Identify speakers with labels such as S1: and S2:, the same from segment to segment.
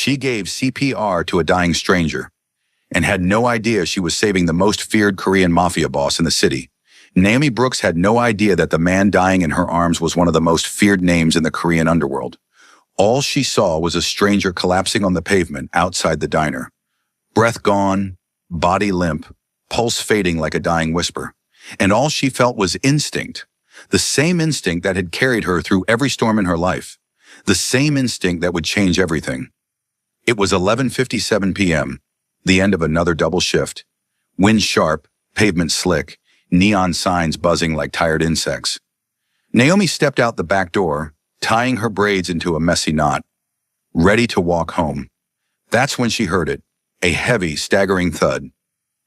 S1: She gave CPR to a dying stranger and had no idea she was saving the most feared Korean mafia boss in the city. Naomi Brooks had no idea that the man dying in her arms was one of the most feared names in the Korean underworld. All she saw was a stranger collapsing on the pavement outside the diner. Breath gone, body limp, pulse fading like a dying whisper. And all she felt was instinct. The same instinct that had carried her through every storm in her life. The same instinct that would change everything. It was 11:57 p.m., the end of another double shift. Wind sharp, pavement slick, neon signs buzzing like tired insects. Naomi stepped out the back door, tying her braids into a messy knot, ready to walk home. That's when she heard it, a heavy, staggering thud.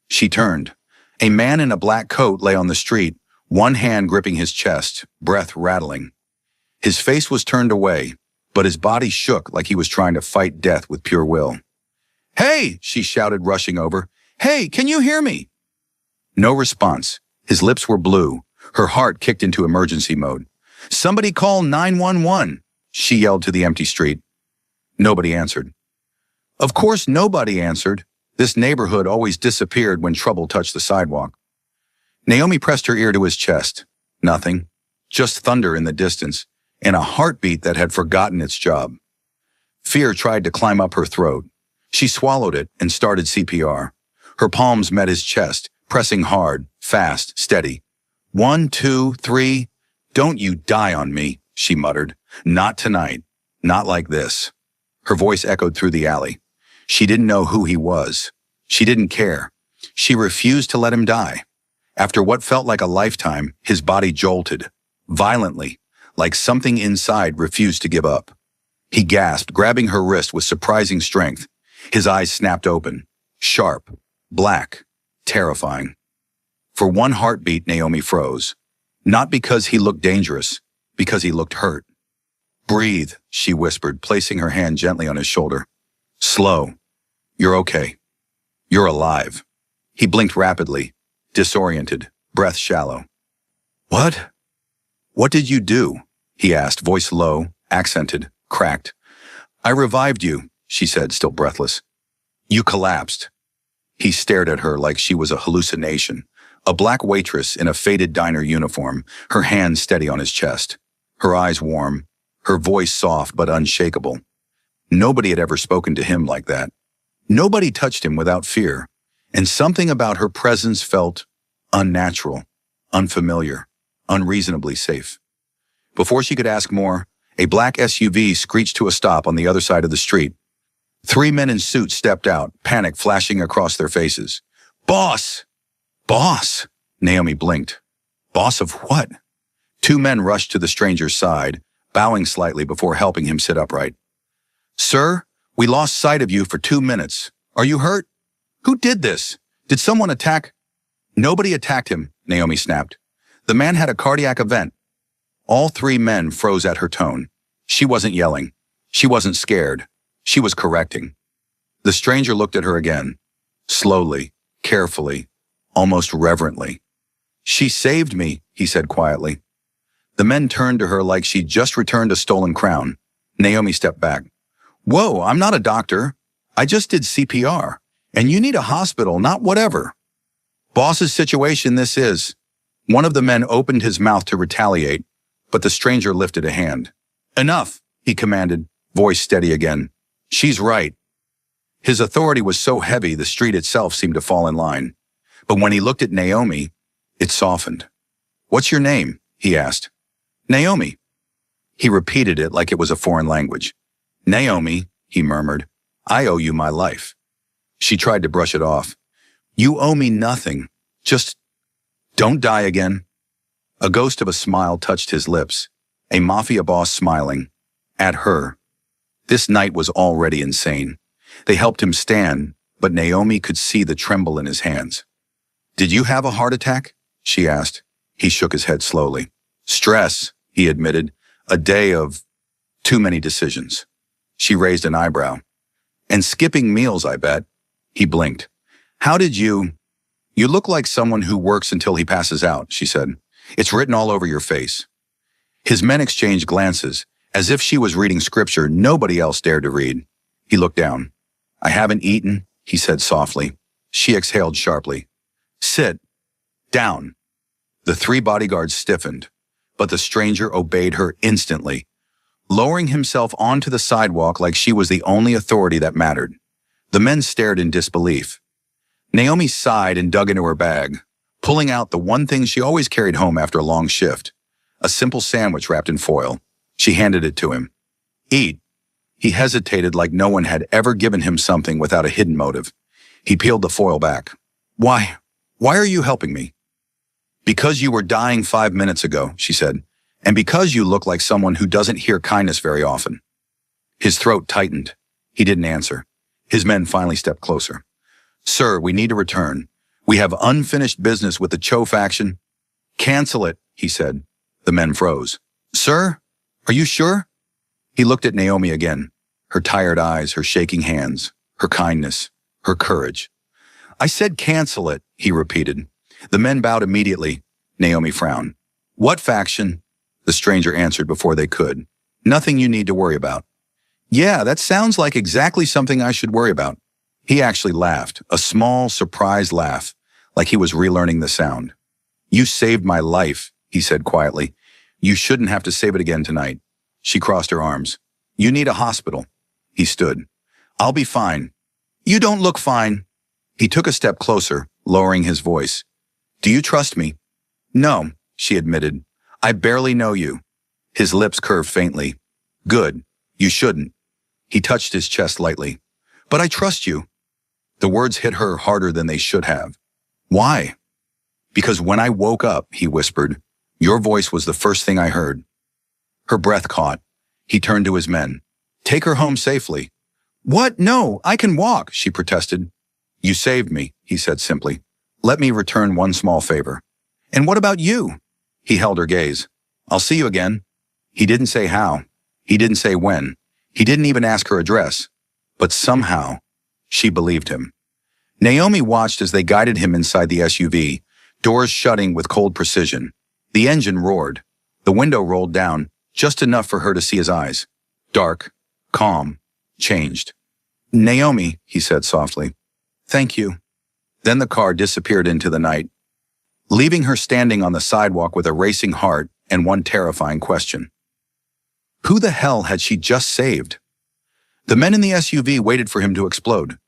S1: She turned. A man in a black coat lay on the street, one hand gripping his chest, breath rattling. His face was turned away, but his body shook like he was trying to fight death with pure will. "Hey!" she shouted, rushing over. "Hey, can you hear me?" No response. His lips were blue. Her heart kicked into emergency mode. "Somebody call 911, she yelled to the empty street. Nobody answered. Of course nobody answered. This neighborhood always disappeared when trouble touched the sidewalk. Naomi pressed her ear to his chest. Nothing. Just thunder in the distance, and a heartbeat that had forgotten its job. Fear tried to climb up her throat. She swallowed it and started CPR. Her palms met his chest, pressing hard, fast, steady. 1, 2, 3. "Don't you die on me," she muttered. "Not tonight. Not like this." Her voice echoed through the alley. She didn't know who he was. She didn't care. She refused to let him die. After what felt like a lifetime, his body jolted, violently, like something inside refused to give up. He gasped, grabbing her wrist with surprising strength. His eyes snapped open, sharp, black, terrifying. For one heartbeat, Naomi froze. Not because he looked dangerous, because he looked hurt. "Breathe," she whispered, placing her hand gently on his shoulder. "Slow. You're okay. You're alive." He blinked rapidly, disoriented, breath shallow. "What? What did you do?" he asked, voice low, accented, cracked. "I revived you," she said, still breathless. "You collapsed." He stared at her like she was a hallucination, a black waitress in a faded diner uniform, her hand steady on his chest, her eyes warm, her voice soft but unshakable. Nobody had ever spoken to him like that. Nobody touched him without fear, and something about her presence felt unnatural, unfamiliar, unreasonably safe. Before she could ask more, a black SUV screeched to a stop on the other side of the street. 3 men in suits stepped out, panic flashing across their faces. "Boss! Boss!" Naomi blinked. "Boss of what?" 2 men rushed to the stranger's side, bowing slightly before helping him sit upright. "Sir, we lost sight of you for 2 minutes. Are you hurt? Who did this? Did someone attack?" "Nobody attacked him," Naomi snapped. "The man had a cardiac event." All 3 men froze at her tone. She wasn't yelling. She wasn't scared. She was correcting. The stranger looked at her again, slowly, carefully, almost reverently. "She saved me," he said quietly. The men turned to her like she'd just returned a stolen crown. Naomi stepped back. "Whoa, I'm not a doctor. I just did CPR. And you need a hospital, not whatever." "Boss's situation this is." One of the men opened his mouth to retaliate, but the stranger lifted a hand. "Enough," he commanded, voice steady again. "She's right." His authority was so heavy the street itself seemed to fall in line. But when he looked at Naomi, it softened. "What's your name?" he asked. "Naomi." He repeated it like it was a foreign language. "Naomi," he murmured, "I owe you my life." She tried to brush it off. "You owe me nothing. Just don't die again." A ghost of a smile touched his lips, a mafia boss smiling. At her. This night was already insane. They helped him stand, but Naomi could see the tremble in his hands. "Did you have a heart attack?" she asked. He shook his head slowly. "Stress," he admitted. "A day of too many decisions." She raised an eyebrow. "And skipping meals, I bet." He blinked. "How did you—" "You look like someone who works until he passes out," she said. "It's written all over your face." His men exchanged glances. As if she was reading scripture nobody else dared to read. He looked down. I haven't eaten, he said softly. She exhaled sharply. Sit. Down. The three bodyguards stiffened, but the stranger obeyed her instantly, lowering himself onto the sidewalk like she was the only authority that mattered. The men stared in disbelief. Naomi sighed and dug into her bag, pulling out the one thing she always carried home after a long shift, a simple sandwich wrapped in foil. She handed it to him. Eat. He hesitated like no one had ever given him something without a hidden motive. He peeled the foil back. Why? Why are you helping me? Because you were dying 5 minutes ago, she said, and because you look like someone who doesn't hear kindness very often. His throat tightened. He didn't answer. His men finally stepped closer. Sir, we need to return. We have unfinished business with the Cho faction. Cancel it, he said. The men froze. Sir, are you sure? He looked at Naomi again, her tired eyes, her shaking hands, her kindness, her courage. I said cancel it, he repeated. The men bowed immediately. Naomi frowned. What faction? The stranger answered before they could. Nothing you need to worry about. Yeah, that sounds like exactly something I should worry about. He actually laughed, a small, surprised laugh, like he was relearning the sound. You saved my life, he said quietly. You shouldn't have to save it again tonight. She crossed her arms. You need a hospital. He stood. I'll be fine. You don't look fine. He took a step closer, lowering his voice. Do you trust me? No, she admitted. I barely know you. His lips curved faintly. Good. You shouldn't. He touched his chest lightly. But I trust you. The words hit her harder than they should have. Why? Because when I woke up, he whispered, your voice was the first thing I heard. Her breath caught. He turned to his men. Take her home safely. What? No, I can walk, she protested. You saved me, he said simply. Let me return one small favor. And what about you? He held her gaze. I'll see you again. He didn't say how. He didn't say when. He didn't even ask her address. But somehow, she believed him. Naomi watched as they guided him inside the SUV, doors shutting with cold precision. The engine roared. The window rolled down, just enough for her to see his eyes. Dark, calm, changed. Naomi, he said softly. Thank you. Then the car disappeared into the night, leaving her standing on the sidewalk with a racing heart and one terrifying question. Who the hell had she just saved? The men in the SUV waited for him to explode.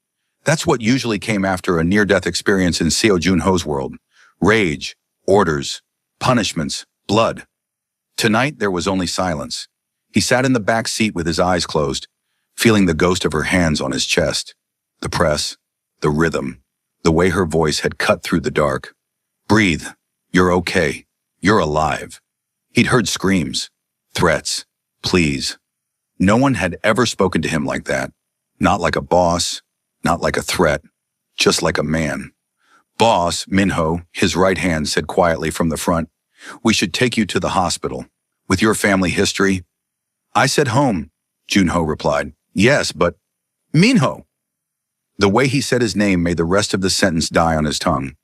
S1: That's what usually came after a near-death experience in Seo Junho's world. Rage, orders, punishments, blood. Tonight, there was only silence. He sat in the back seat with his eyes closed, feeling the ghost of her hands on his chest. The press, the rhythm, the way her voice had cut through the dark. Breathe. You're okay. You're alive. He'd heard screams, threats, pleas. No one had ever spoken to him like that. Not like a boss, not like a threat, just like a man. Boss, Minho, his right hand, said quietly from the front, we should take you to the hospital. With your family history? I said home, Junho replied. Yes, but Minho. The way he said his name made the rest of the sentence die on his tongue.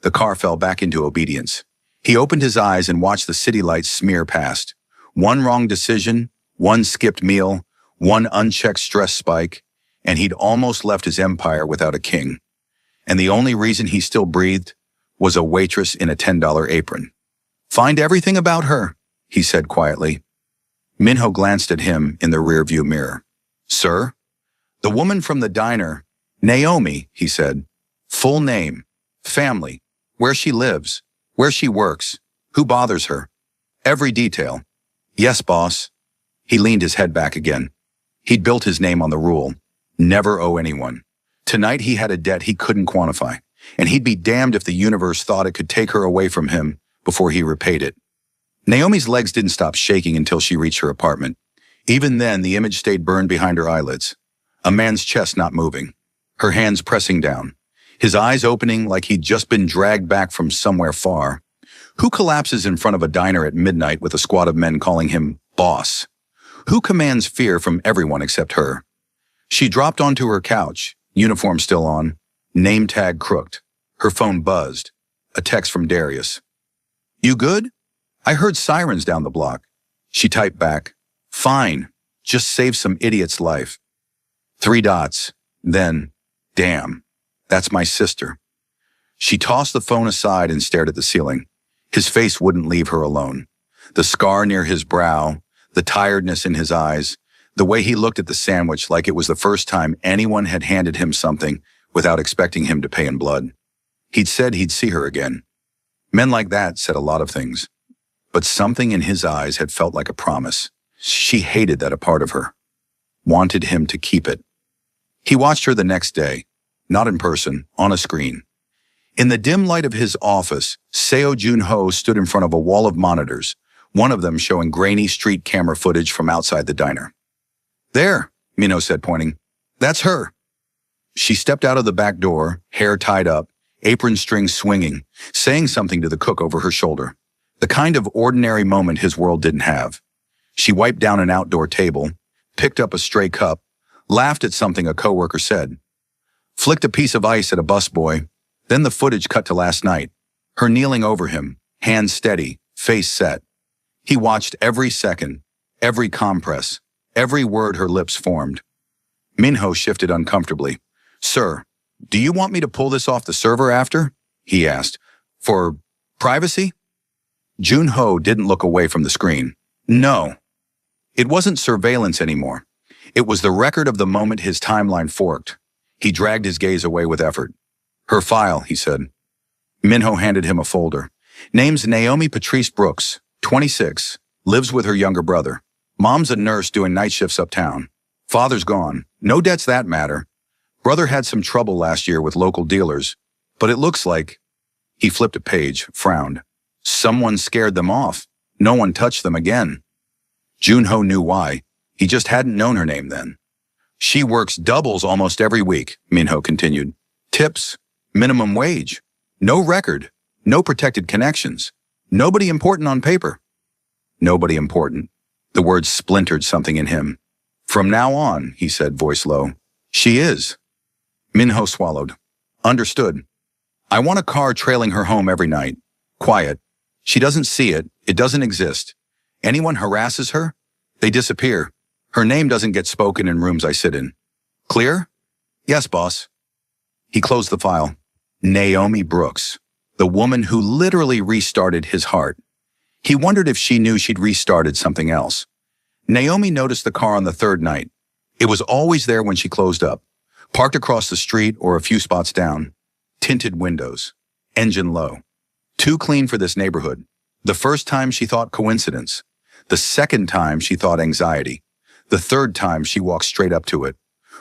S1: The car fell back into obedience. He opened his eyes and watched the city lights smear past. One wrong decision, one skipped meal, one unchecked stress spike, and he'd almost left his empire without a king. And the only reason he still breathed was a waitress in a $10 apron. Find everything about her, he said quietly. Minho glanced at him in the rearview mirror. Sir? The woman from the diner, Naomi, he said. Full name, family, where she lives, where she works, who bothers her. Every detail. Yes, boss. He leaned his head back again. He'd built his name on the rule. Never owe anyone. Tonight he had a debt he couldn't quantify, and he'd be damned if the universe thought it could take her away from him before he repaid it. Naomi's legs didn't stop shaking until she reached her apartment. Even then, the image stayed burned behind her eyelids. A man's chest not moving, her hands pressing down, his eyes opening like he'd just been dragged back from somewhere far. Who collapses in front of a diner at midnight with a squad of men calling him boss? Who commands fear from everyone except her? She dropped onto her couch, uniform still on, name tag crooked. Her phone buzzed. A text from Darius. You good? I heard sirens down the block. She typed back, fine, just save some idiot's life. 3 dots. Then, damn, that's my sister. She tossed the phone aside and stared at the ceiling. His face wouldn't leave her alone. The scar near his brow, the tiredness in his eyes, the way he looked at the sandwich like it was the first time anyone had handed him something without expecting him to pay in blood. He'd said he'd see her again. Men like that said a lot of things. But something in his eyes had felt like a promise. She hated that a part of her. Wanted him to keep it. He watched her the next day. Not in person, on a screen. In the dim light of his office, Seo Jun-ho stood in front of a wall of monitors, one of them showing grainy street camera footage from outside the diner. There, Minho said, pointing. That's her. She stepped out of the back door, hair tied up, apron strings swinging, saying something to the cook over her shoulder. The kind of ordinary moment his world didn't have. She wiped down an outdoor table, picked up a stray cup, laughed at something a coworker said, flicked a piece of ice at a busboy. Then the footage cut to last night, her kneeling over him, hands steady, face set. He watched every second, every compress, every word her lips formed. Minho shifted uncomfortably. Sir, do you want me to pull this off the server after? He asked. For privacy? Jun-ho didn't look away from the screen. No. It wasn't surveillance anymore. It was the record of the moment his timeline forked. He dragged his gaze away with effort. Her file, he said. Minho handed him a folder. Name's Naomi Patrice Brooks, 26, lives with her younger brother. Mom's a nurse doing night shifts uptown. Father's gone. No debts that matter. Brother had some trouble last year with local dealers, but it looks like... He flipped a page, frowned. Someone scared them off. No one touched them again. Jun-ho knew why. He just hadn't known her name then. She works doubles almost every week, Minho continued. Tips, minimum wage. No record, no protected connections. Nobody important on paper. Nobody important. The words splintered something in him. From now on, he said, voice low. She is. Minho swallowed. Understood. I want a car trailing her home every night. Quiet. She doesn't see it. It doesn't exist. Anyone harasses her? They disappear. Her name doesn't get spoken in rooms I sit in. Clear? Yes, boss. He closed the file. Naomi Brooks, the woman who literally restarted his heart. He wondered if she knew she'd restarted something else. Naomi noticed the car on the third night. It was always there when she closed up, parked across the street or a few spots down. Tinted windows, engine low. Too clean for this neighborhood. The first time she thought coincidence. The second time she thought anxiety. The third time she walked straight up to it.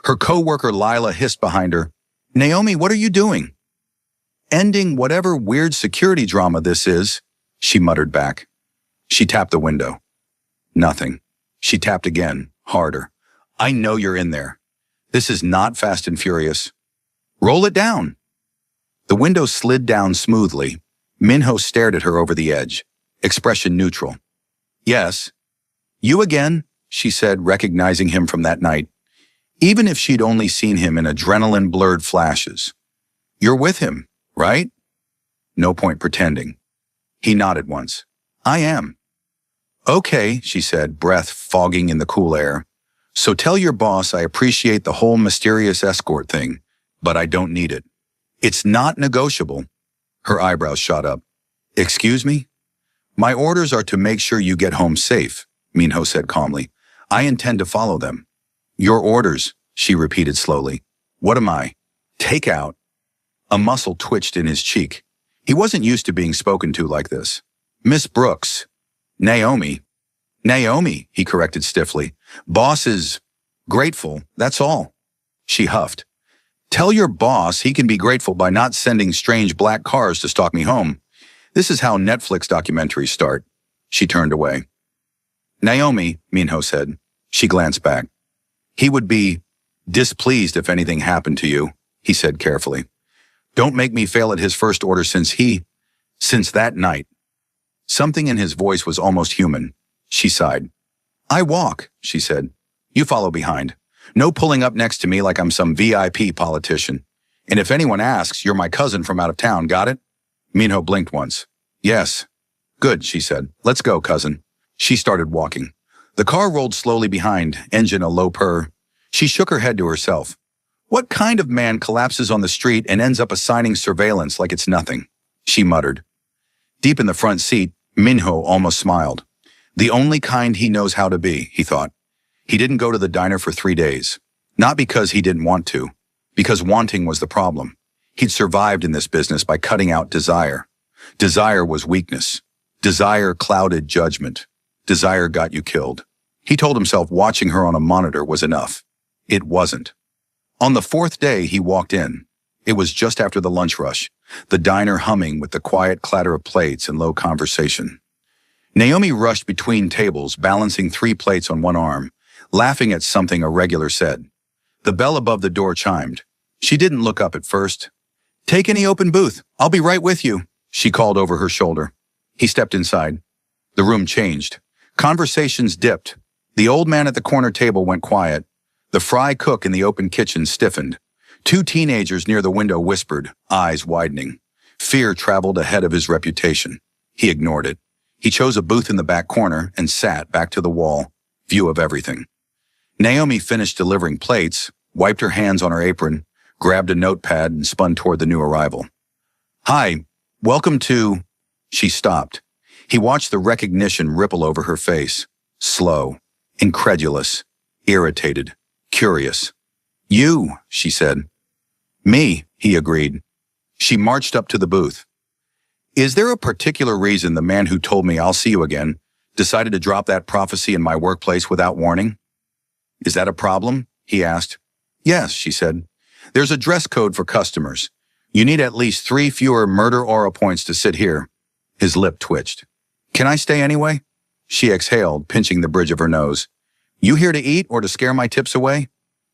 S1: Her coworker Lila hissed behind her, Naomi, what are you doing? Ending whatever weird security drama this is, she muttered back. She tapped the window. Nothing. She tapped again, harder. I know you're in there. This is not Fast and Furious. Roll it down. The window slid down smoothly. Minho stared at her over the edge, expression neutral. Yes. You again, she said, recognizing him from that night, even if she'd only seen him in adrenaline-blurred flashes. You're with him, right? No point pretending. He nodded once. I am. Okay, she said, breath fogging in the cool air. So tell your boss I appreciate the whole mysterious escort thing, but I don't need it. It's not negotiable. Her eyebrows shot up. Excuse me? My orders are to make sure you get home safe, Minho said calmly. I intend to follow them. Your orders, she repeated slowly. What am I? Take out. A muscle twitched in his cheek. He wasn't used to being spoken to like this. Miss Brooks. Naomi. Naomi, he corrected stiffly. Boss is grateful, that's all. She huffed. Tell your boss he can be grateful by not sending strange black cars to stalk me home. This is how Netflix documentaries start. She turned away. Naomi, Minho said. She glanced back. He would be displeased if anything happened to you, he said carefully. Don't make me fail at his first order since that night. Something in his voice was almost human. She sighed. I walk, she said. You follow behind. No pulling up next to me like I'm some VIP politician. And if anyone asks, you're my cousin from out of town, got it? Minho blinked once. Yes. Good, she said. Let's go, cousin. She started walking. The car rolled slowly behind, engine a low purr. She shook her head to herself. What kind of man collapses on the street and ends up assigning surveillance like it's nothing? She muttered. Deep in the front seat, Minho almost smiled. The only kind he knows how to be, he thought. He didn't go to the diner for 3 days. Not because he didn't want to, because wanting was the problem. He'd survived in this business by cutting out desire. Desire was weakness. Desire clouded judgment. Desire got you killed. He told himself watching her on a monitor was enough. It wasn't. On the 4th day, he walked in. It was just after the lunch rush, the diner humming with the quiet clatter of plates and low conversation. Naomi rushed between tables, balancing 3 plates on one arm, laughing at something a regular said. The bell above the door chimed. She didn't look up at first. Take any open booth. I'll be right with you, she called over her shoulder. He stepped inside. The room changed. Conversations dipped. The old man at the corner table went quiet. The fry cook in the open kitchen stiffened. 2 teenagers near the window whispered, eyes widening. Fear traveled ahead of his reputation. He ignored it. He chose a booth in the back corner and sat back to the wall, view of everything. Naomi finished delivering plates, wiped her hands on her apron, grabbed a notepad and spun toward the new arrival. Hi, welcome to... She stopped. He watched the recognition ripple over her face. Slow, incredulous, irritated, curious. You, she said. Me, he agreed. She marched up to the booth. Is there a particular reason the man who told me I'll see you again decided to drop that prophecy in my workplace without warning? Is that a problem? He asked. Yes, she said. There's a dress code for customers. You need at least 3 fewer murder aura points to sit here. His lip twitched. Can I stay anyway? She exhaled, pinching the bridge of her nose. You here to eat or to scare my tips away?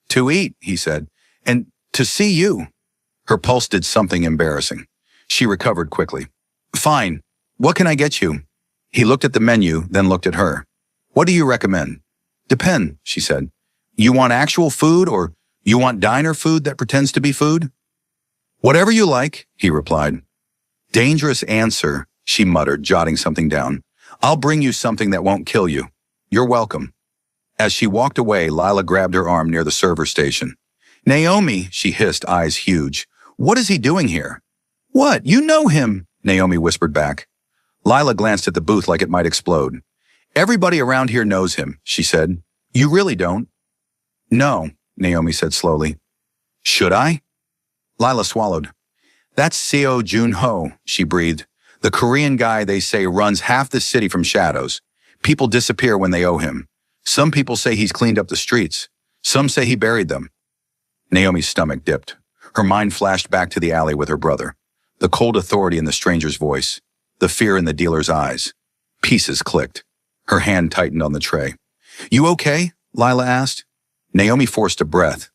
S1: To eat, he said. And to see you. Her pulse did something embarrassing. She recovered quickly. Fine. What can I get you? He looked at the menu, then looked at her. What do you recommend? Depend, she said. You want actual food or you want diner food that pretends to be food? Whatever you like, he replied. Dangerous answer, she muttered, jotting something down. I'll bring you something that won't kill you. You're welcome. As she walked away, Lila grabbed her arm near the server station. Naomi, she hissed, eyes huge. What is he doing here? What? You know him, Naomi whispered back. Lila glanced at the booth like it might explode. Everybody around here knows him, she said. You really don't? No, Naomi said slowly. Should I? Lila swallowed. That's Seo Jun-ho, she breathed. The Korean guy they say runs half the city from shadows. People disappear when they owe him. Some people say he's cleaned up the streets. Some say he buried them. Naomi's stomach dipped. Her mind flashed back to the alley with her brother. The cold authority in the stranger's voice. The fear in the dealer's eyes. Pieces clicked. Her hand tightened on the tray. You okay? Lila asked. Naomi forced a breath.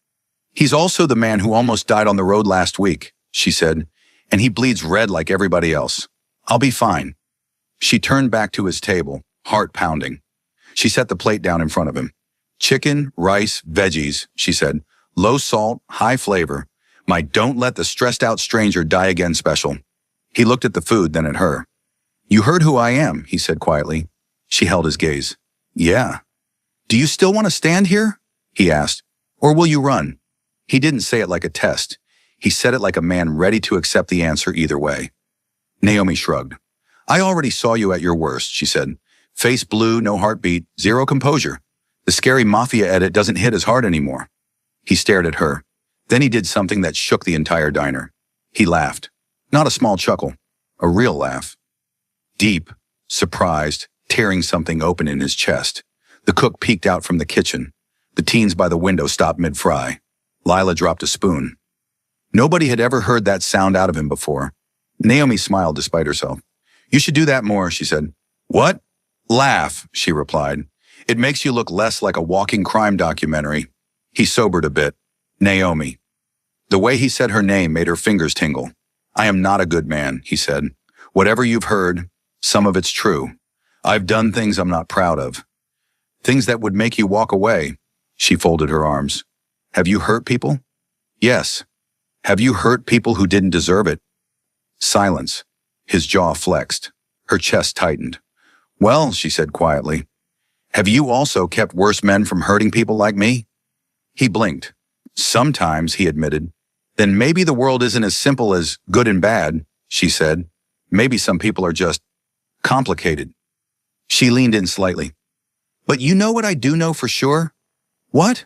S1: He's also the man who almost died on the road last week, she said, and he bleeds red like everybody else. I'll be fine. She turned back to his table, heart pounding. She set the plate down in front of him. Chicken, rice, veggies, she said. Low salt, high flavor. My don't let the stressed out stranger die again special. He looked at the food, then at her. You heard who I am, he said quietly. She held his gaze. Yeah. Do you still want to stand here? He asked. Or will you run? He didn't say it like a test. He said it like a man ready to accept the answer either way. Naomi shrugged. I already saw you at your worst, she said. Face blue, no heartbeat, zero composure. The scary Mafia edit doesn't hit as hard anymore. He stared at her. Then he did something that shook the entire diner. He laughed. Not a small chuckle. A real laugh. Deep, surprised, tearing something open in his chest. The cook peeked out from the kitchen. The teens by the window stopped mid-fry. Lila dropped a spoon. Nobody had ever heard that sound out of him before. Naomi smiled despite herself. You should do that more, she said. What? Laugh, she replied. It makes you look less like a walking crime documentary. He sobered a bit. Naomi. The way he said her name made her fingers tingle. I am not a good man, he said. Whatever you've heard, some of it's true. I've done things I'm not proud of. Things that would make you walk away. She folded her arms. Have you hurt people? Yes. Have you hurt people who didn't deserve it? Silence. His jaw flexed. Her chest tightened. Well, she said quietly, have you also kept worse men from hurting people like me? He blinked. Sometimes, he admitted. Then maybe the world isn't as simple as good and bad, she said. Maybe some people are just complicated. She leaned in slightly. But you know what I do know for sure? What?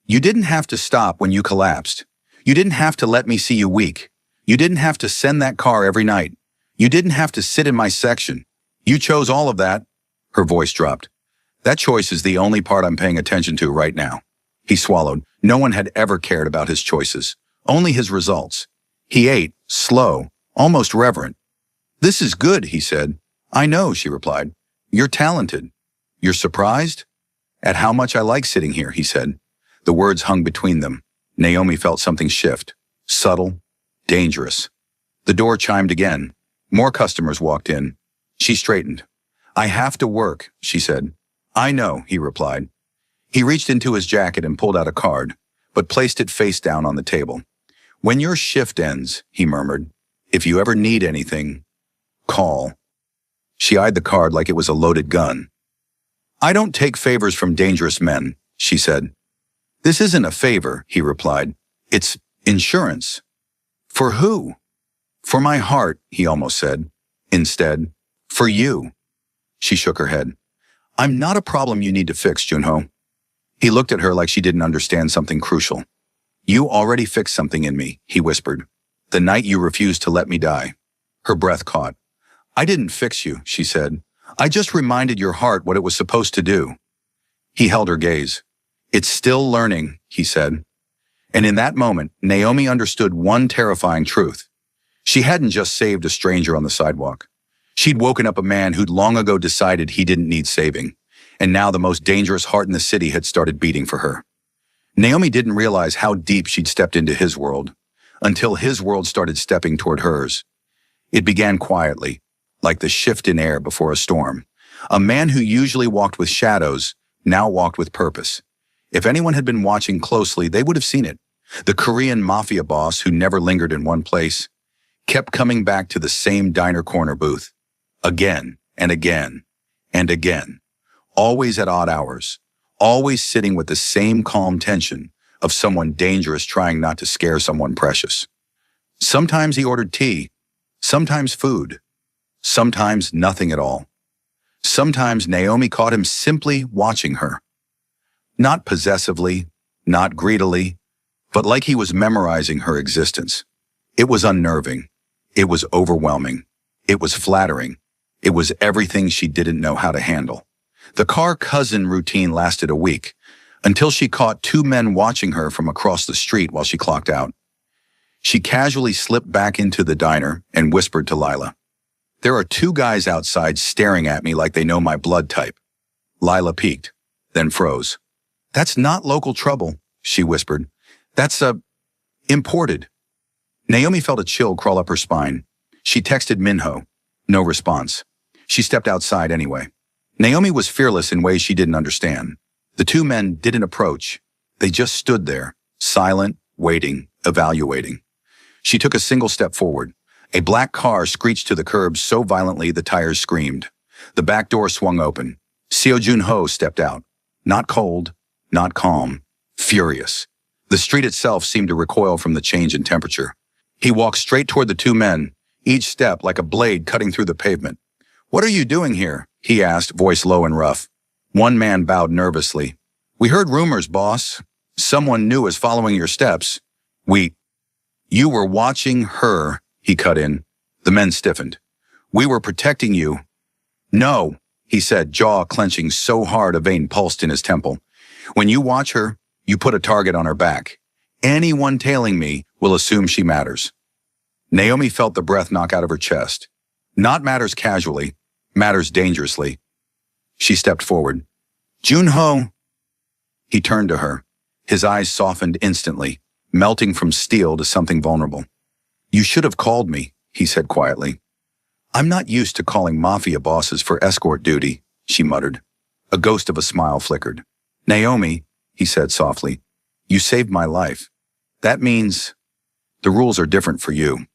S1: You didn't have to stop when you collapsed. You didn't have to let me see you weak. You didn't have to send that car every night. You didn't have to sit in my section. You chose all of that. Her voice dropped. That choice is the only part I'm paying attention to right now. He swallowed. No one had ever cared about his choices, only his results. He ate, slow, almost reverent. This is good, he said. I know, she replied. You're talented. You're surprised? At how much I like sitting here, he said. The words hung between them. Naomi felt something shift. Subtle, dangerous. The door chimed again. More customers walked in. She straightened. I have to work, she said. I know, he replied. He reached into his jacket and pulled out a card, but placed it face down on the table. When your shift ends, he murmured, if you ever need anything, call. She eyed the card like it was a loaded gun. I don't take favors from dangerous men, she said. This isn't a favor, he replied. It's insurance. For who? For my heart, he almost said. Instead, for you. She shook her head. I'm not a problem you need to fix, Junho. He looked at her like she didn't understand something crucial. You already fixed something in me, he whispered. The night you refused to let me die. Her breath caught. I didn't fix you, she said. I just reminded your heart what it was supposed to do. He held her gaze. It's still learning, he said. And in that moment, Naomi understood one terrifying truth. She hadn't just saved a stranger on the sidewalk. She'd woken up a man who'd long ago decided he didn't need saving, and now the most dangerous heart in the city had started beating for her. Naomi didn't realize how deep she'd stepped into his world, until his world started stepping toward hers. It began quietly, like the shift in air before a storm. A man who usually walked with shadows now walked with purpose. If anyone had been watching closely, they would have seen it. The Korean Mafia boss, who never lingered in one place, kept coming back to the same diner corner booth. Again and again and again. Always at odd hours. Always sitting with the same calm tension of someone dangerous trying not to scare someone precious. Sometimes he ordered tea. Sometimes food. Sometimes nothing at all. Sometimes Naomi caught him simply watching her. Not possessively, not greedily, but like he was memorizing her existence. It was unnerving. It was overwhelming. It was flattering. It was everything she didn't know how to handle. The car cousin routine lasted a week, until she caught two men watching her from across the street while she clocked out. She casually slipped back into the diner and whispered to Lila, "There are two guys outside staring at me like they know my blood type." Lila peeked, then froze. "That's not local trouble," she whispered. "That's imported." Naomi felt a chill crawl up her spine. She texted Minho. No response. She stepped outside anyway. Naomi was fearless in ways she didn't understand. The two men didn't approach. They just stood there, silent, waiting, evaluating. She took a single step forward. A black car screeched to the curb so violently the tires screamed. The back door swung open. Seo Jun-ho stepped out. Not cold, not calm, furious. The street itself seemed to recoil from the change in temperature. He walked straight toward the two men, each step like a blade cutting through the pavement. "What are you doing here?" he asked, voice low and rough. One man bowed nervously. "We heard rumors, boss. Someone new is following your steps." You were watching her," he cut in. The men stiffened. "We were protecting you." "No," he said, jaw clenching so hard a vein pulsed in his temple. "When you watch her, you put a target on her back. Anyone tailing me will assume she matters." Naomi felt the breath knock out of her chest. Not matters casually, matters dangerously. She stepped forward. "Jun-ho." He turned to her. His eyes softened instantly, melting from steel to something vulnerable. "You should have called me," he said quietly. "I'm not used to calling Mafia bosses for escort duty," she muttered. A ghost of a smile flickered. "Naomi," he said softly, "you saved my life. That means the rules are different for you."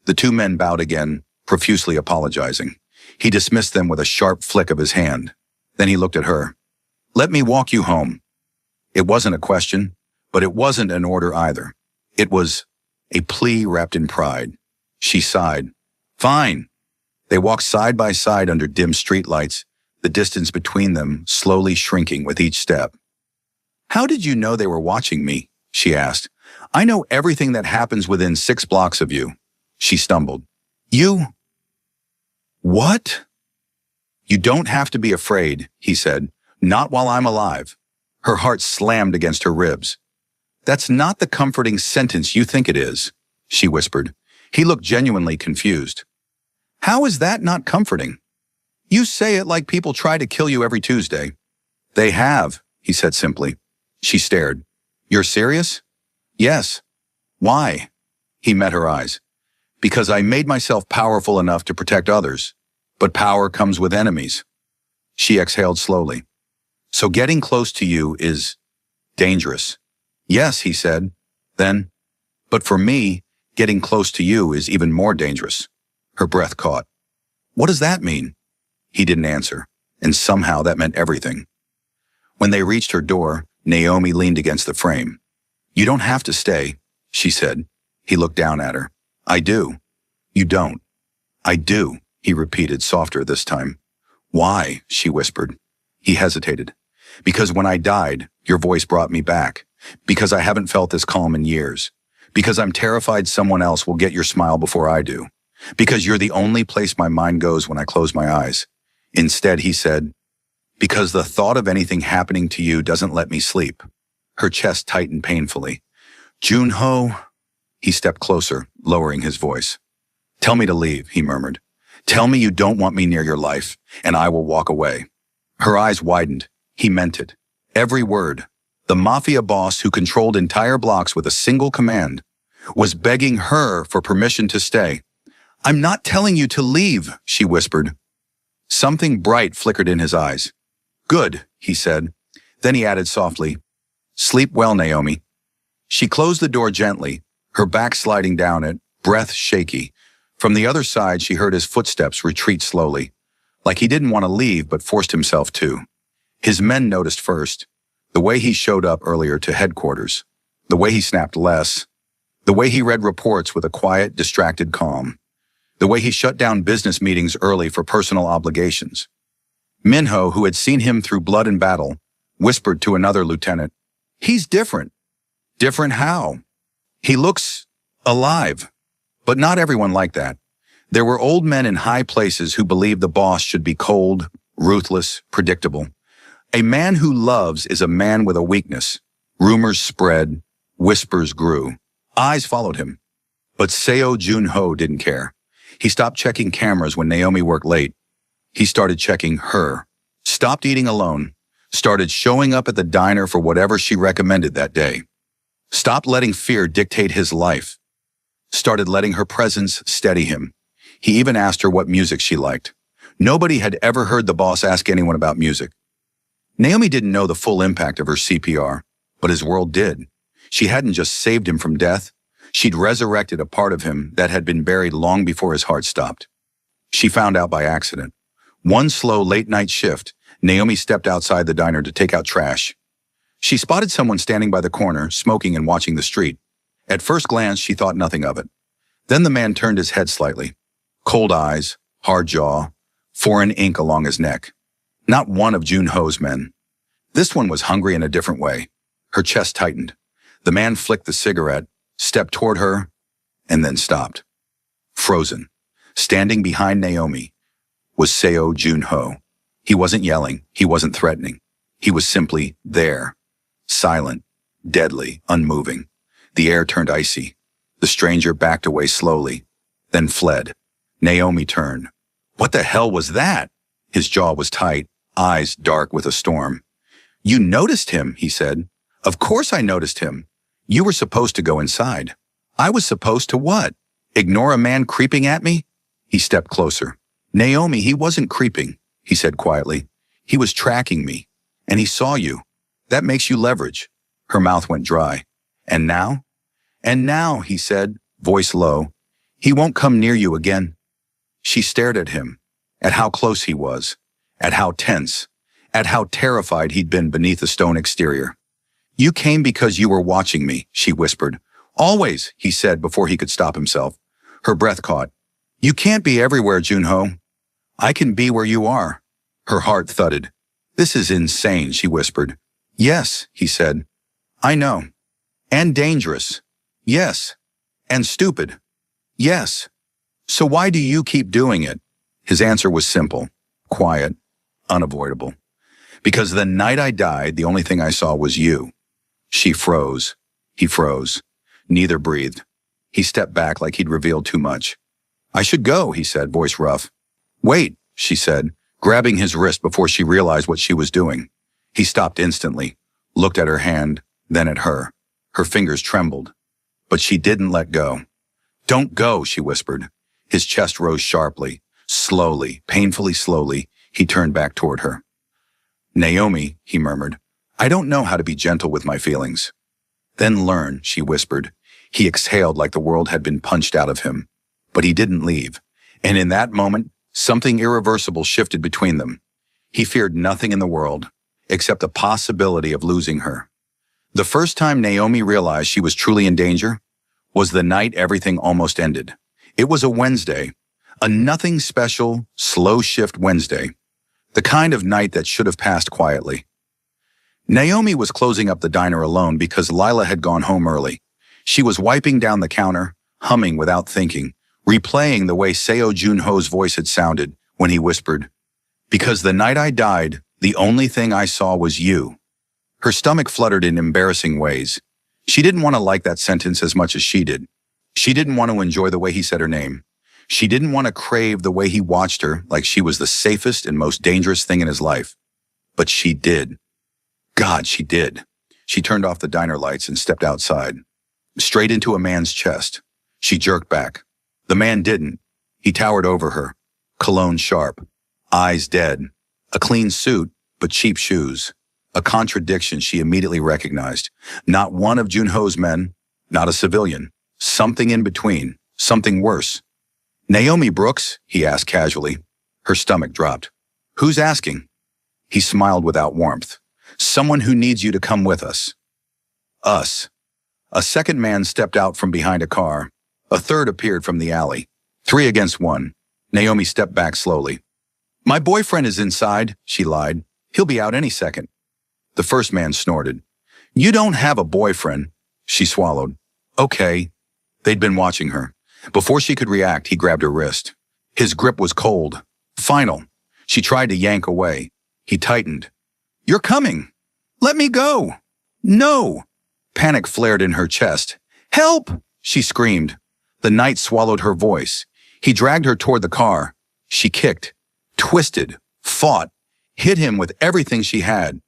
S1: The two men bowed again, profusely apologizing. He dismissed them with a sharp flick of his hand. Then he looked at her. "Let me walk you home." It wasn't a question. But it wasn't an order either. It was a plea wrapped in pride. She sighed. Fine. They walked side by side under dim streetlights, the distance between them slowly shrinking with each step. How did you know they were watching me? She asked. I know everything that happens within 6 blocks of you. She stumbled. You? What? You don't have to be afraid, he said. Not while I'm alive. Her heart slammed against her ribs. That's not the comforting sentence you think it is, she whispered. He looked genuinely confused. How is that not comforting? You say it like people try to kill you every Tuesday. They have, he said simply. She stared. You're serious? Yes. Why? He met her eyes. Because I made myself powerful enough to protect others. But power comes with enemies. She exhaled slowly. So getting close to you is dangerous. Yes, he said. Then, but for me, getting close to you is even more dangerous. Her breath caught. What does that mean? He didn't answer, and somehow that meant everything. When they reached her door, Naomi leaned against the frame. You don't have to stay, she said. He looked down at her. I do. You don't. I do, he repeated, softer this time. Why? She whispered. He hesitated. Because when I died, your voice brought me back. Because I haven't felt this calm in years. Because I'm terrified someone else will get your smile before I do. Because you're the only place my mind goes when I close my eyes. Instead, he said, because the thought of anything happening to you doesn't let me sleep. Her chest tightened painfully. Junho. He stepped closer, lowering his voice. Tell me to leave, he murmured. Tell me you don't want me near your life, and I will walk away. Her eyes widened. He meant it. Every word. The Mafia boss who controlled entire blocks with a single command was begging her for permission to stay. I'm not telling you to leave, she whispered. Something bright flickered in his eyes. Good, he said. Then he added softly, sleep well, Naomi. She closed the door gently, her back sliding down it, breath shaky. From the other side, she heard his footsteps retreat slowly, like he didn't want to leave but forced himself to. His men noticed first, the way he showed up earlier to headquarters, the way he snapped less, the way he read reports with a quiet, distracted calm, the way he shut down business meetings early for personal obligations. Minho, who had seen him through blood and battle, whispered to another lieutenant, He's different. Different how? He looks alive. But not everyone like that. There were old men in high places who believed the boss should be cold, ruthless, predictable. A man who loves is a man with a weakness. Rumors spread, whispers grew. Eyes followed him. But Seo Junho didn't care. He stopped checking cameras when Naomi worked late. He started checking her. Stopped eating alone. Started showing up at the diner for whatever she recommended that day. Stopped letting fear dictate his life. Started letting her presence steady him. He even asked her what music she liked. Nobody had ever heard the boss ask anyone about music. Naomi didn't know the full impact of her CPR, but his world did. She hadn't just saved him from death. She'd resurrected a part of him that had been buried long before his heart stopped. She found out by accident. One slow late-night shift, Naomi stepped outside the diner to take out trash. She spotted someone standing by the corner, smoking and watching the street. At first glance, she thought nothing of it. Then the man turned his head slightly. Cold eyes, hard jaw, foreign ink along his neck. Not one of Junho's men. This one was hungry in a different way. Her chest tightened. The man flicked the cigarette, stepped toward her, and then stopped. Frozen. Standing behind Naomi was Seo Junho. He wasn't yelling. He wasn't threatening. He was simply there. Silent, deadly, unmoving. The air turned icy. The stranger backed away slowly, then fled. Naomi turned. What the hell was that? His jaw was tight, eyes dark with a storm. You noticed him, he said. Of course I noticed him. You were supposed to go inside. I was supposed to what? Ignore a man creeping at me? He stepped closer. Naomi, he wasn't creeping, he said quietly. He was tracking me, and he saw you. That makes you leverage. Her mouth went dry. And now? And now, he said, voice low, he won't come near you again. She stared at him, at how close he was, at how tense, at how terrified he'd been beneath the stone exterior. You came because you were watching me, she whispered. Always, he said before he could stop himself. Her breath caught. You can't be everywhere, Junho. I can be where you are. Her heart thudded. This is insane, she whispered. Yes, he said. I know. And dangerous. Yes. And stupid. Yes. So why do you keep doing it? His answer was simple, quiet, unavoidable. Because the night I died, the only thing I saw was you. She froze. He froze. Neither breathed. He stepped back like he'd revealed too much. I should go, he said, voice rough. Wait, she said, grabbing his wrist before she realized what she was doing. He stopped instantly, looked at her hand, then at her. Her fingers trembled. But she didn't let go. Don't go, she whispered. His chest rose sharply. Slowly, painfully slowly, he turned back toward her. Naomi, he murmured, I don't know how to be gentle with my feelings. Then learn, she whispered. He exhaled like the world had been punched out of him. But he didn't leave. And in that moment, something irreversible shifted between them. He feared nothing in the world, except the possibility of losing her. The first time Naomi realized she was truly in danger was the night everything almost ended. It was a Wednesday, a nothing special, slow shift Wednesday, the kind of night that should have passed quietly. Naomi was closing up the diner alone because Lila had gone home early. She was wiping down the counter, humming without thinking, replaying the way Seo Junho's voice had sounded when he whispered, Because the night I died, the only thing I saw was you. Her stomach fluttered in embarrassing ways. She didn't want to like that sentence as much as she did. She didn't want to enjoy the way he said her name. She didn't want to crave the way he watched her like she was the safest and most dangerous thing in his life. But she did. God, she did. She turned off the diner lights and stepped outside. Straight into a man's chest. She jerked back. The man didn't. He towered over her. Cologne sharp. Eyes dead. A clean suit, but cheap shoes. A contradiction she immediately recognized. Not one of Junho's men. Not a civilian. Something in between. Something worse. Naomi Brooks? He asked casually. Her stomach dropped. Who's asking? He smiled without warmth. Someone who needs you to come with us. Us. A second man stepped out from behind a car. A third appeared from the alley. 3 against 1. Naomi stepped back slowly. My boyfriend is inside, she lied. He'll be out any second. The first man snorted. You don't have a boyfriend, she swallowed. Okay. They'd been watching her. Before she could react, he grabbed her wrist. His grip was cold. Final. She tried to yank away. He tightened. You're coming. Let me go. No. Panic flared in her chest. Help! She screamed. The night swallowed her voice. He dragged her toward the car. She kicked, twisted, fought, hit him with everything she had.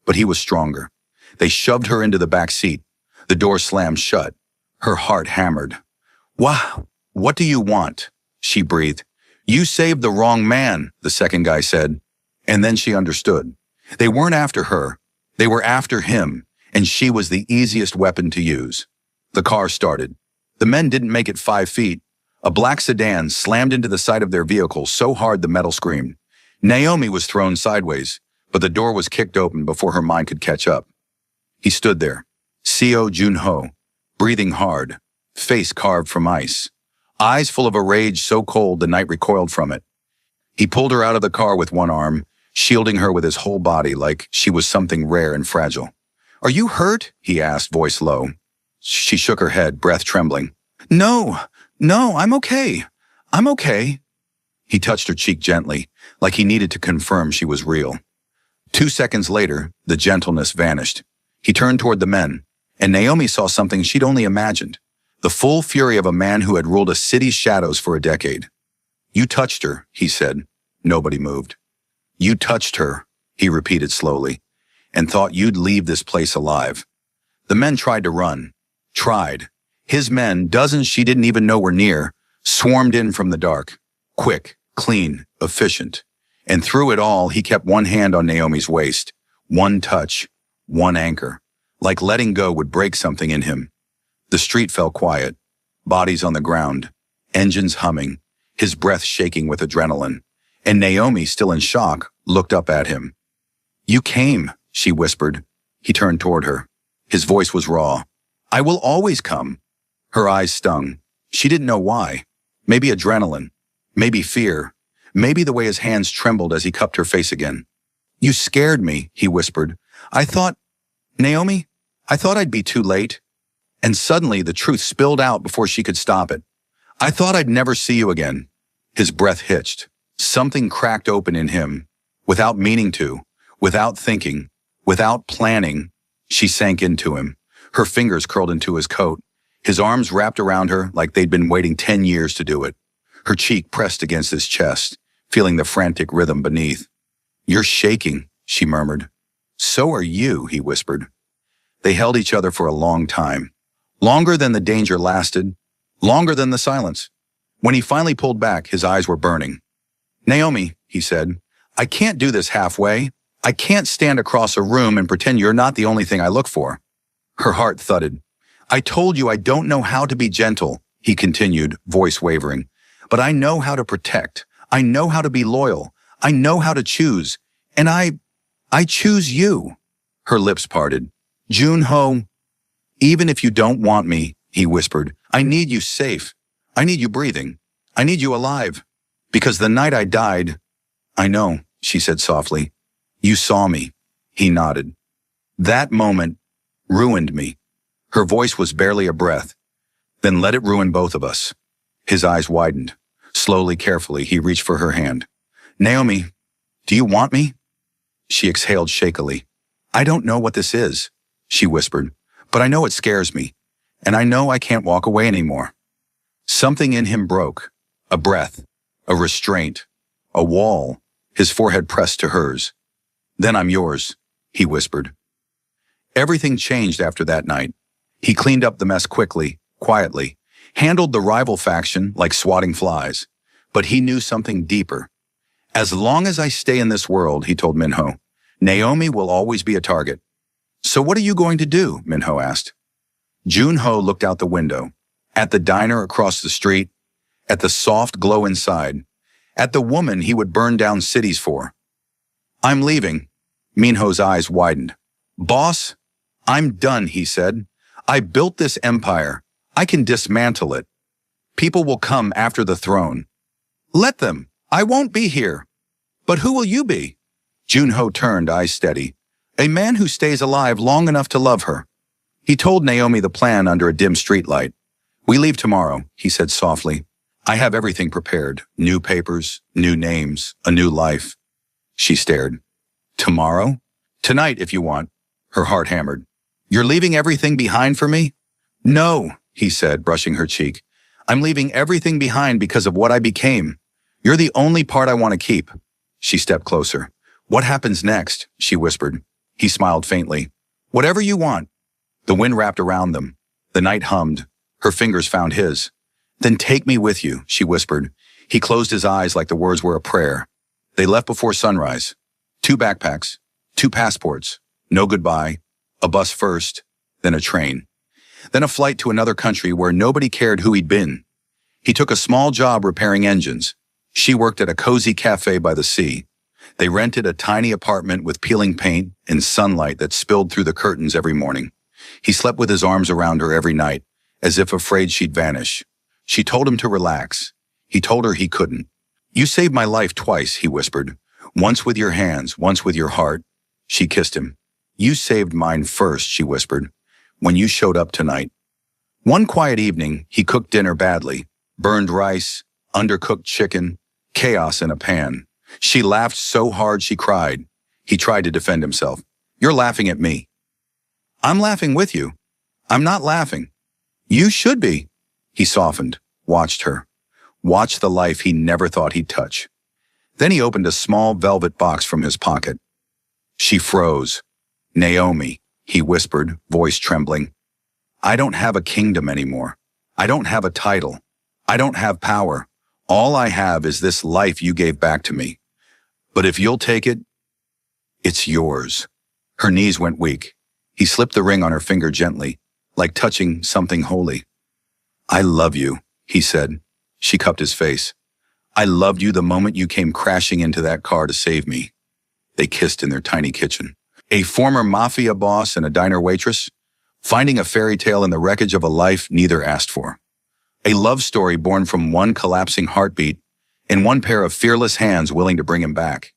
S1: But he was stronger. They shoved her into the back seat. The door slammed shut. Her heart hammered. Wow, what do you want? She breathed. You saved the wrong man, the second guy said. And then she understood. They weren't after her. They were after him, and she was the easiest weapon to use. The car started. The men didn't make it 5 feet. A black sedan slammed into the side of their vehicle so hard the metal screamed. Naomi was thrown sideways, but the door was kicked open before her mind could catch up. He stood there, Seo Junho, breathing hard, face carved from ice, eyes full of a rage so cold the night recoiled from it. He pulled her out of the car with one arm, shielding her with his whole body like she was something rare and fragile. Are you hurt? He asked, voice low. She shook her head, breath trembling. No, I'm okay. I'm okay. He touched her cheek gently, like he needed to confirm she was real. 2 seconds later, the gentleness vanished. He turned toward the men, and Naomi saw something she'd only imagined. The full fury of a man who had ruled a city's shadows for a decade. You touched her, he said. Nobody moved. You touched her, he repeated slowly, and thought you'd leave this place alive. The men tried to run. Tried. His men, dozens she didn't even know were near, swarmed in from the dark. Quick, clean, efficient. And through it all, he kept one hand on Naomi's waist. One touch. One anchor. Like letting go would break something in him. The street fell quiet. Bodies on the ground. Engines humming. His breath shaking with adrenaline. And Naomi, still in shock, looked up at him. You came, she whispered. He turned toward her. His voice was raw. I will always come. Her eyes stung. She didn't know why. Maybe adrenaline. Maybe fear. Maybe the way his hands trembled as he cupped her face again. You scared me, he whispered. Naomi, I thought I'd be too late. And suddenly the truth spilled out before she could stop it. I thought I'd never see you again. His breath hitched. Something cracked open in him. Without meaning to, without thinking, without planning, she sank into him. Her fingers curled into his coat. His arms wrapped around her like they'd been waiting 10 years to do it. Her cheek pressed against his chest, feeling the frantic rhythm beneath. You're shaking, she murmured. So are you, he whispered. They held each other for a long time. Longer than the danger lasted, longer than the silence. When he finally pulled back, his eyes were burning. Naomi, he said, I can't do this halfway. I can't stand across a room and pretend you're not the only thing I look for. Her heart thudded. I told you I don't know how to be gentle, he continued, voice wavering. But I know how to protect. I know how to be loyal. I know how to choose. And I choose you. Her lips parted. Junho, even if you don't want me, he whispered, I need you safe. I need you breathing. I need you alive. Because the night I died, I know, she said softly. You saw me. He nodded. That moment ruined me. Her voice was barely a breath. Then let it ruin both of us. His eyes widened. Slowly, carefully, he reached for her hand. Naomi, do you want me? She exhaled shakily. I don't know what this is, she whispered, but I know it scares me, and I know I can't walk away anymore. Something in him broke. A breath, a restraint, a wall, his forehead pressed to hers. Then I'm yours, he whispered. Everything changed after that night. He cleaned up the mess quickly, quietly, handled the rival faction like swatting flies. But he knew something deeper. As long as I stay in this world, he told Minho, Naomi will always be a target. So what are you going to do? Minho asked. Junho looked out the window, at the diner across the street, at the soft glow inside, at the woman he would burn down cities for. I'm leaving. Minho's eyes widened. Boss, I'm done, he said. I built this empire. I can dismantle it. People will come after the throne. Let them. I won't be here. But who will you be? Junho turned, eyes steady. A man who stays alive long enough to love her. He told Naomi the plan under a dim streetlight. We leave tomorrow, he said softly. I have everything prepared. New papers, new names, a new life. She stared. Tomorrow? Tonight, if you want. Her heart hammered. You're leaving everything behind for me? No, he said, brushing her cheek. I'm leaving everything behind because of what I became. You're the only part I want to keep. She stepped closer. What happens next? She whispered. He smiled faintly. Whatever you want. The wind wrapped around them. The night hummed. Her fingers found his. Then take me with you, she whispered. He closed his eyes like the words were a prayer. They left before sunrise. 2 backpacks, 2 passports, no goodbye, a bus first, then a train. Then a flight to another country where nobody cared who he'd been. He took a small job repairing engines. She worked at a cozy cafe by the sea. They rented a tiny apartment with peeling paint and sunlight that spilled through the curtains every morning. He slept with his arms around her every night, as if afraid she'd vanish. She told him to relax. He told her he couldn't. You saved my life twice, he whispered. Once with your hands, once with your heart. She kissed him. You saved mine first, she whispered, when you showed up tonight. One quiet evening, he cooked dinner badly. Burned rice, undercooked chicken, chaos in a pan. She laughed so hard she cried. He tried to defend himself. You're laughing at me. I'm laughing with you. I'm not laughing. You should be. He softened, watched her. Watched the life he never thought he'd touch. Then he opened a small velvet box from his pocket. She froze. Naomi, he whispered, voice trembling. I don't have a kingdom anymore. I don't have a title. I don't have power. All I have is this life you gave back to me. But if you'll take it, it's yours. Her knees went weak. He slipped the ring on her finger gently, like touching something holy. I love you, he said. She cupped his face. I loved you the moment you came crashing into that car to save me. They kissed in their tiny kitchen. A former Mafia boss and a diner waitress, finding a fairy tale in the wreckage of a life neither asked for. A love story born from one collapsing heartbeat and one pair of fearless hands willing to bring him back.